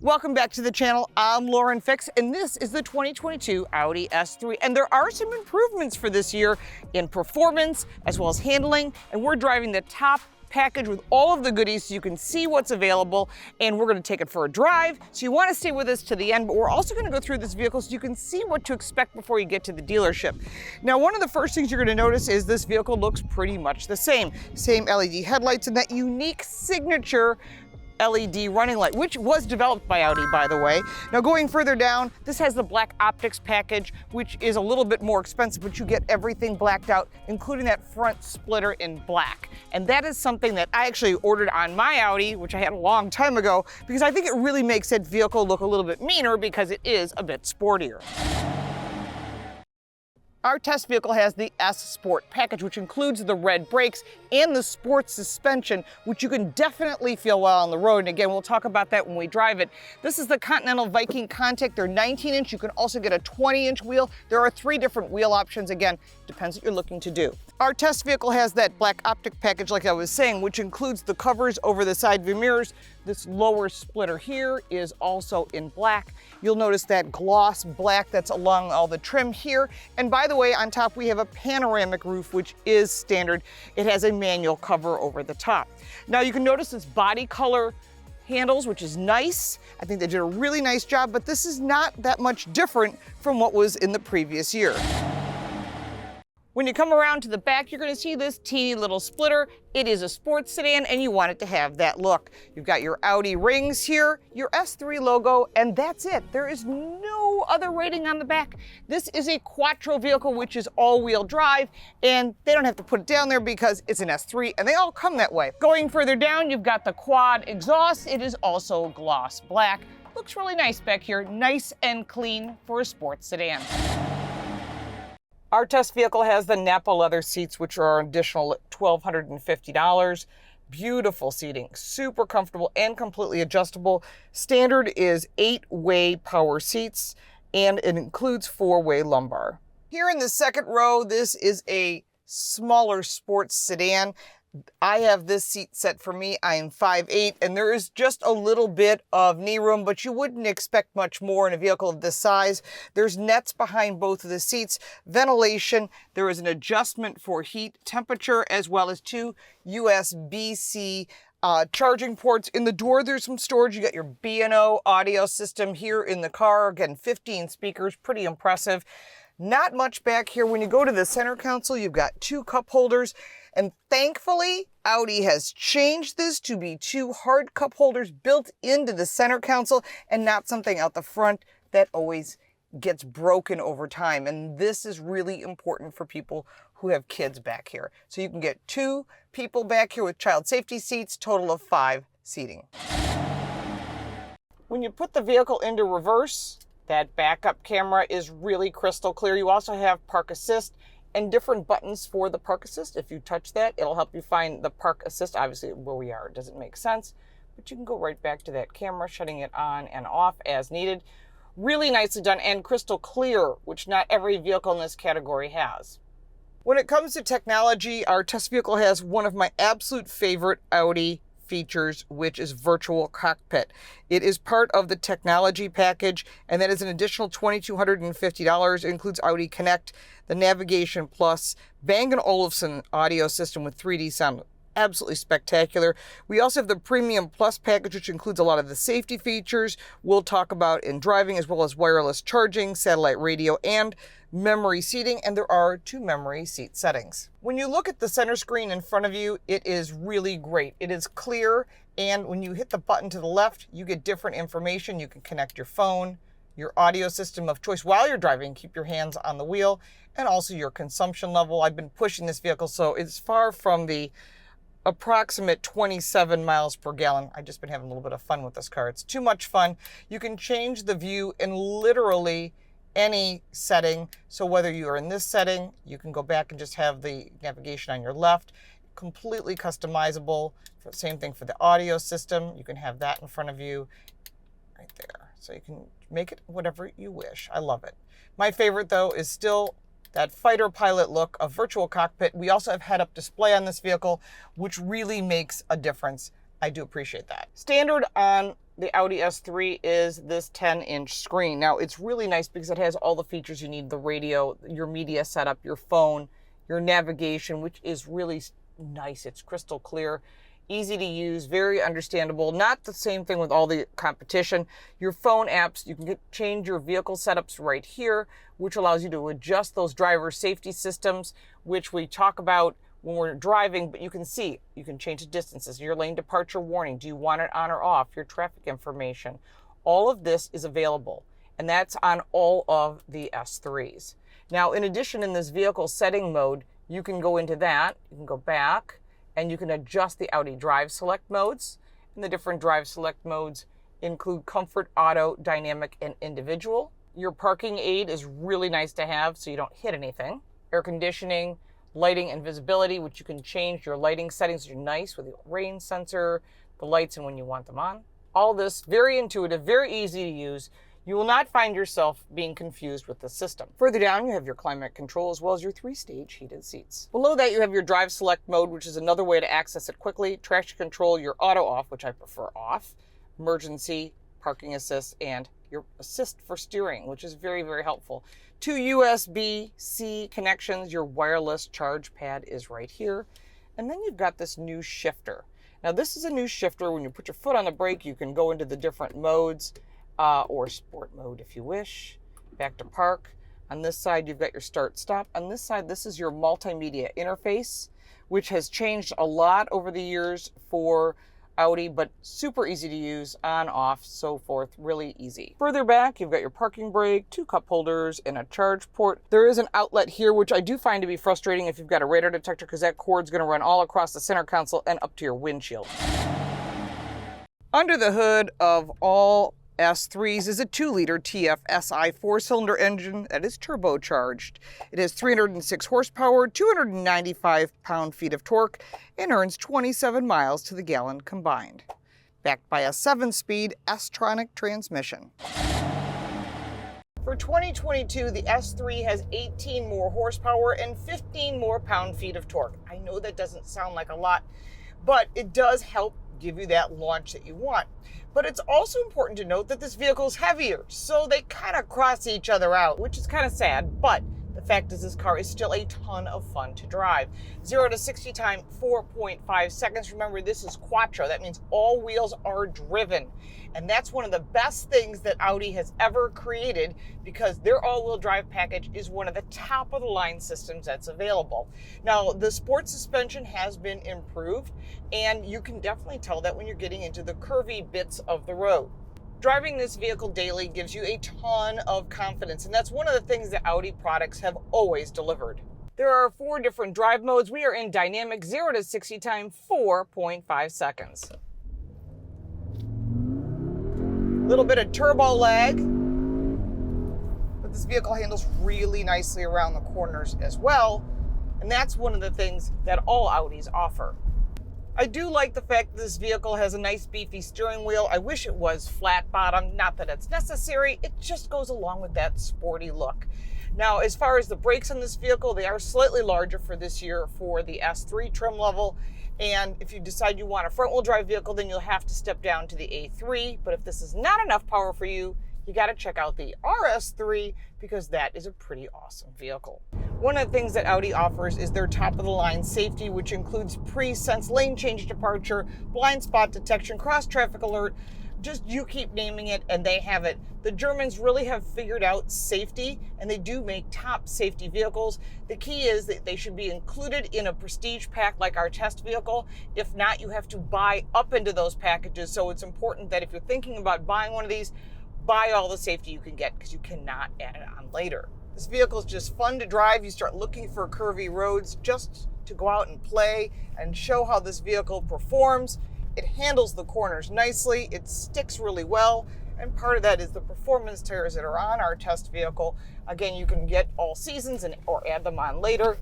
Welcome back to the channel. I'm Lauren Fix, and this is the 2022 Audi S3. And there are some improvements for this year in performance as well as handling, and we're driving the top package with all of the goodies so you can see what's available, and we're going to take it for a drive. So you want to stay with us to the end, but we're also going to go through this vehicle so you can see what to expect before you get to the dealership. Now, one of the first things you're going to notice is this vehicle looks pretty much the same. Same LED headlights and that unique signature LED running light, which was developed by Audi, by the way. Now going further down, this has the black optics package, which is a little bit more expensive, but you get everything blacked out, including that front splitter in black. And that is something that I actually ordered on my Audi, which I had a long time ago, because I think it really makes that vehicle look a little bit meaner because it is a bit sportier. Our test vehicle has the S Sport package, which includes the red brakes and the sport suspension, which you can definitely feel while on the road. And again, we'll talk about that when we drive it. This is the Continental Viking Contact. They're 19-inch. You can also get a 20-inch wheel. There are 3 different wheel options. Again, depends what you're looking to do. Our test vehicle has that black optic package, like I was saying, which includes the covers over the side view mirrors. This lower splitter here is also in black. You'll notice that gloss black that's along all the trim here. And by the way, on top we have a panoramic roof, which is standard. It has a manual cover over the top. Now you can notice this body color handles, which is nice. I think they did a really nice job, but this is not that much different from what was in the previous year. When you come around to the back, you're going to see this teeny little splitter. It is a sports sedan, and you want it to have that look. You've got your Audi rings here, your S3 logo, and that's it. There is no other rating on the back. This is a quattro vehicle, which is all-wheel drive, and they don't have to put it down there because it's an S3, and they all come that way. Going further down, you've got the quad exhaust. It is also gloss black. Looks really nice back here, nice and clean for a sports sedan. Our test vehicle has the Napa leather seats, which are an additional $1,250. Beautiful seating, super comfortable and completely adjustable. Standard is 8-way power seats, and it includes 4-way lumbar. Here in the second row, this is a smaller sports sedan. I have this seat set for me. I am 5'8", and there is just a little bit of knee room, but you wouldn't expect much more in a vehicle of this size. There's nets behind both of the seats, ventilation. There is an adjustment for heat, temperature, as well as 2 USB-C charging ports. In the door, there's some storage. You got your B&O audio system here in the car. Again, 15 speakers, pretty impressive. Not much back here. When you go to the center console, you've got 2 cup holders. And thankfully, Audi has changed this to be 2 hard cup holders built into the center console and not something out the front that always gets broken over time. And this is really important for people who have kids back here. So you can get 2 people back here with child safety seats, total of 5 seating. When you put the vehicle into reverse, that backup camera is really crystal clear. You also have park assist and different buttons for the park assist. If you touch that, it'll help you find the park assist. Obviously, where we are, it doesn't make sense, but you can go right back to that camera, shutting it on and off as needed. Really nicely done and crystal clear, which not every vehicle in this category has. When it comes to technology, our test vehicle has one of my absolute favorite Audi features, which is virtual cockpit. It is part of the technology package, and that is an additional $2,250. It includes Audi Connect, the Navigation Plus, Bang & Olufsen audio system with 3D sound. Absolutely spectacular. We also have the Premium Plus package, which includes a lot of the safety features we'll talk about in driving, as well as wireless charging, satellite radio, and memory seating, and there are 2 memory seat settings. When you look at the center screen in front of you, it is really great. It is clear, and when you hit the button to the left, you get different information. You can connect your phone, your audio system of choice while you're driving, keep your hands on the wheel, and also your consumption level. I've been pushing this vehicle, so it's far from the approximate 27 miles per gallon. I've just been having a little bit of fun with this car. It's too much fun. You can change the view in literally any setting. So whether you are in this setting, you can go back and just have the navigation on your left. Completely customizable. Same thing for the audio system. You can have that in front of you right there. So you can make it whatever you wish. I love it. My favorite, though, is still that fighter pilot look of virtual cockpit. We also have head-up display on this vehicle, which really makes a difference. I do appreciate that. Standard on the Audi S3 is this 10-inch screen. Now, it's really nice because it has all the features you need, the radio, your media setup, your phone, your navigation, which is really nice. It's crystal clear, easy to use, very understandable. Not the same thing with all the competition. Your phone apps, you can change your vehicle setups right here, which allows you to adjust those driver safety systems, which we talk about when we're driving, but you can see, you can change the distances, your lane departure warning, do you want it on or off, your traffic information. All of this is available, and that's on all of the S3s. Now, in addition, in this vehicle setting mode, you can go into that, you can go back, and you can adjust the Audi drive select modes. And the different drive select modes include comfort, auto, dynamic, and individual. Your parking aid is really nice to have so you don't hit anything. Air conditioning, lighting and visibility, which you can change your lighting settings. Are nice with the rain sensor, the lights, and when you want them on. All this very intuitive, very easy to use. You will not find yourself being confused with the system. Further down, you have your climate control as well as your 3-stage heated seats. Below that, you have your drive select mode, which is another way to access it quickly. Traction control, your auto off, which I prefer off, emergency, parking assist, and your assist for steering, which is very, very helpful. 2 USB-C connections, your wireless charge pad is right here. And then you've got this new shifter. Now this is a new shifter. When you put your foot on the brake, you can go into the different modes, or sport mode if you wish. Back to park. On this side, you've got your start stop. On this side, this is your multimedia interface, which has changed a lot over the years for Audi, but super easy to use, on, off, so forth, really easy. Further back, you've got your parking brake, 2 cup holders, and a charge port. There is an outlet here, which I do find to be frustrating if you've got a radar detector, because that cord's gonna run all across the center console and up to your windshield. Under the hood of all S3s is a 2-liter TFSI 4-cylinder engine that is turbocharged. It has 306 horsepower, 295 pound-feet of torque, and earns 27 miles to the gallon combined. Backed by a 7-speed S-tronic transmission. For 2022, the S3 has 18 more horsepower and 15 more pound-feet of torque. I know that doesn't sound like a lot, but it does help give you that launch that you want. But it's also important to note that this vehicle is heavier, so they kind of cross each other out, which is kind of sad, but the fact is this car is still a ton of fun to drive. 0 to 60 time, 4.5 seconds. Remember, this is quattro. That means all wheels are driven. And that's one of the best things that Audi has ever created, because their all-wheel drive package is one of the top-of-the-line systems that's available. Now, the sport suspension has been improved, and you can definitely tell that when you're getting into the curvy bits of the road. Driving this vehicle daily gives you a ton of confidence, and that's one of the things that Audi products have always delivered. There are 4 different drive modes. We are in dynamic, 0 to 60 time, 4.5 seconds. Little bit of turbo lag, but this vehicle handles really nicely around the corners as well, and that's one of the things that all Audis offer. I do like the fact that this vehicle has a nice beefy steering wheel. I wish it was flat bottom, not that it's necessary, it just goes along with that sporty look. Now, as far as the brakes on this vehicle, they are slightly larger for this year for the S3 trim level. And if you decide you want a front wheel drive vehicle, then you'll have to step down to the A3. But if this is not enough power for you, you got to check out the RS3, because that is a pretty awesome vehicle. One of the things that Audi offers is their top-of-the-line safety, which includes pre-sense lane change departure, blind spot detection, cross-traffic alert. Just you keep naming it and they have it. The Germans really have figured out safety, and they do make top safety vehicles. The key is that they should be included in a prestige pack like our test vehicle. If not, you have to buy up into those packages. So it's important that if you're thinking about buying one of these, buy all the safety you can get, because you cannot add it on later. This vehicle is just fun to drive. You start looking for curvy roads just to go out and play and show how this vehicle performs. It handles the corners nicely, it sticks really well, and part of that is the performance tires that are on our test vehicle. Again, you can get all seasons or add them on later,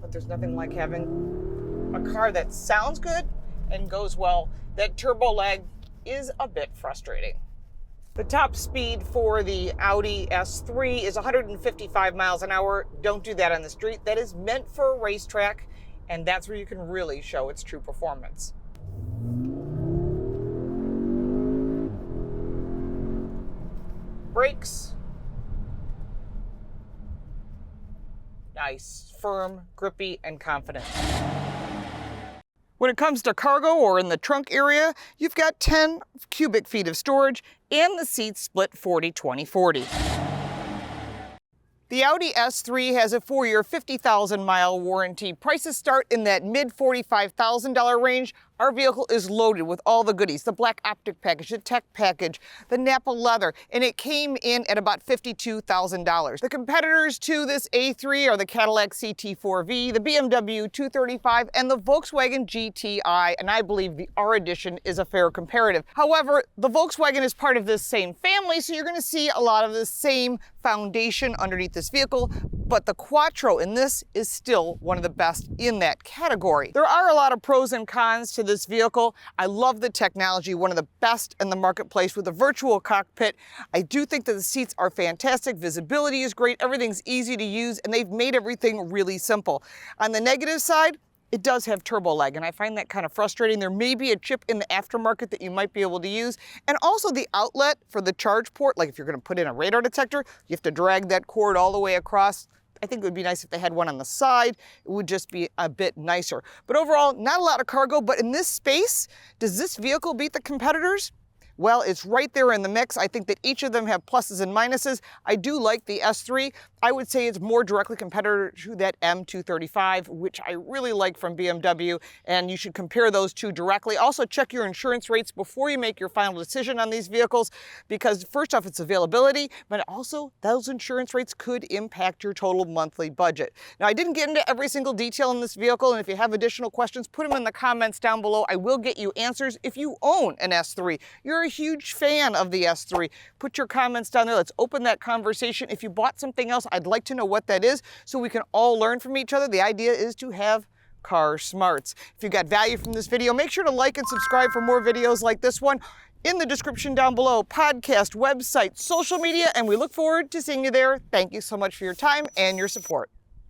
but there's nothing like having a car that sounds good and goes well. That turbo lag is a bit frustrating. The top speed for the Audi S3 is 155 miles an hour. Don't do that on the street. That is meant for a racetrack, and that's where you can really show its true performance. brakes. Nice, firm, grippy, and confident. When it comes to cargo or in the trunk area, you've got 10 cubic feet of storage and the seats split 40-20-40. The Audi S3 has a 4-year, 50,000-mile warranty. Prices start in that mid-$45,000 range. Our vehicle is loaded with all the goodies, the black optic package, the tech package, the Napa leather, and it came in at about $52,000. The competitors to this A3 are the Cadillac CT4V, the BMW 235, and the Volkswagen GTI, and I believe the R Edition is a fair comparative. However, the Volkswagen is part of this same family, so you're going to see a lot of the same foundation underneath this vehicle, but the Quattro in this is still one of the best in that category. There are a lot of pros and cons to this vehicle. I love the technology, one of the best in the marketplace with a virtual cockpit. I do think that the seats are fantastic, visibility is great, everything's easy to use, and they've made everything really simple. On the negative side, it does have turbo lag, and I find that kind of frustrating. There may be a chip in the aftermarket that you might be able to use. And also the outlet for the charge port, like if you're gonna put in a radar detector, you have to drag that cord all the way across. I think it would be nice if they had one on the side. It would just be a bit nicer. But overall, not a lot of cargo, but in this space, does this vehicle beat the competitors? Well, it's right there in the mix. I think that each of them have pluses and minuses. I do like the S3. I would say it's more directly competitor to that M235, which I really like from BMW, and you should compare those two directly. Also, check your insurance rates before you make your final decision on these vehicles, because first off, it's availability, but also those insurance rates could impact your total monthly budget. Now, I didn't get into every single detail in this vehicle, and if you have additional questions, put them in the comments down below. I will get you answers. If you own an S3, you're a huge fan of the S3, put your comments down there. Let's open that conversation. If you bought something else, I'd like to know what that is so we can all learn from each other. The idea is to have car smarts. If you got value from this video, make sure to like and subscribe for more videos like this one. In the description down below, podcast, website, social media, and we look forward to seeing you there. Thank you so much for your time and your support.